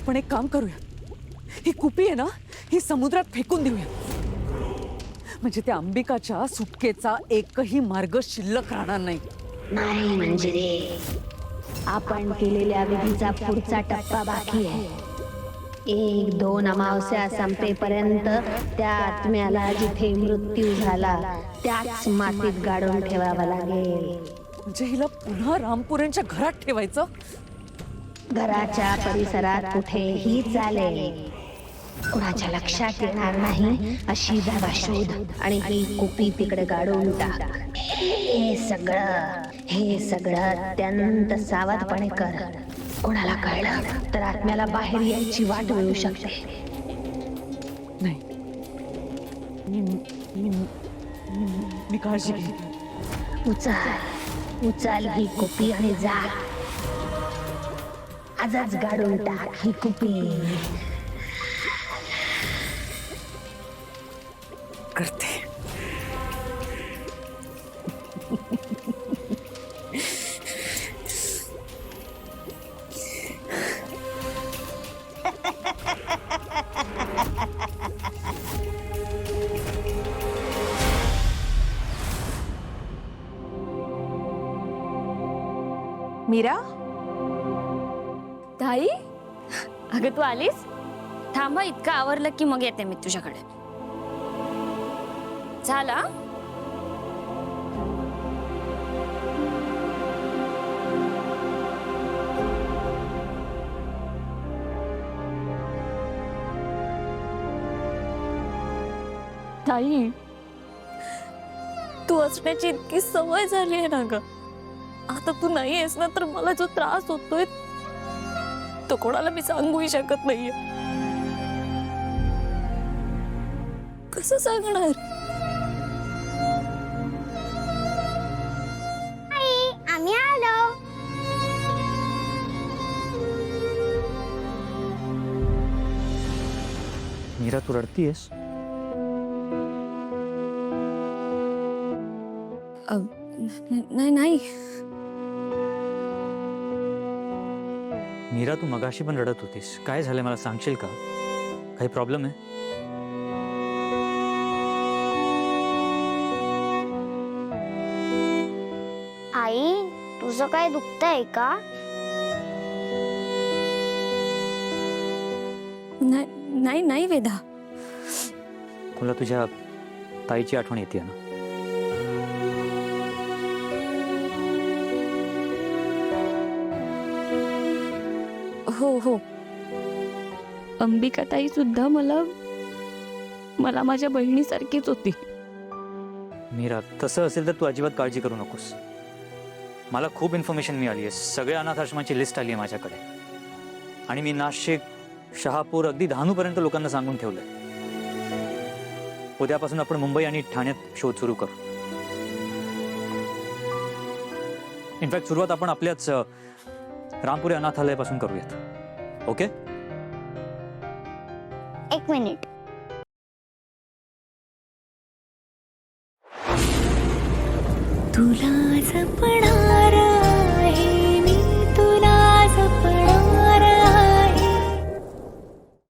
आपण एक काम करूया, ही कुपी आहे ना ही समुद्रात फेकून देऊया, म्हणजे त्या अंबिकाच्या सुटकेचा एकही मार्ग शिल्लक राहणार नाही. नाही मंजिरे, आपण केलेल्या विधीचा पुढचा टप्पा बाकी आहे. 1-2 अमावस्या संपेपर्यंत त्या आत्म्याला जिथे मृत्यू झाला त्याच मातीत गाडून ठेवावं लागेल. म्हणजे हिला पुन्हा रामपुऱ्यांच्या घरात ठेवायचं? घराच्या परिसरात कुठेही चालेल, कुणाच्या लक्षात येणार नाही अशी जागा शोध आणि ही कुपी तिकडे गाडून टाक. हे सगळं अत्यंत सावधपणे कर. कोणाला कळलं तर आत्म्याला बाहेर यायची वाट मिळू शकते. नाही, मी काळजी घेईन. उचल ही कुपी आणि जा. आजच गाडून टाक ही कुपी. करते. मीरा, ताई, अगं तू आलीस? थांबा, इतकं आवरलं की मग येते मी तुझ्याकडे. झाला? ताई, तू असण्याची इतकी सवय झाली आहे ना ग. आता तू नाही आहेस ना तर मला जो त्रास होतोय तो कोणाला मी सांगूही शकत नाहीये. कसं सांगणार? आम्ही आलो. मीरा, तू रडतीयस? नाही. मीरा, तू मगाशी पण रडत होतीस. काय झालंय मला सांगशील का? काही प्रॉब्लेम आहे? आई, तुझं काय दुखतंय का? नाही वेदा. तुला तुझ्या ताईची आठवण येते ना? हो. अंबिका ताई सुद्धा मला माझ्या बहिणीसारखीच होती. मीरा, तसं असेल तर तू अजिबात काळजी करू नकोस. मला खूप इन्फॉर्मेशन मिळाली आहे. सगळ्या अनाथ आश्रमाची लिस्ट आली आहे माझ्याकडे, आणि मी नाशिक, शहापूर, अगदी डहाणूपर्यंत लोकांना सांगून ठेवलंय. उद्यापासून आपण मुंबई आणि ठाण्यात शोध सुरू करू. इनफॅक्ट सुरुवात आपण आपल्याच रामपुरी अनाथालयापासून करूयात. ओके? एक मिनिट. तुला जपणार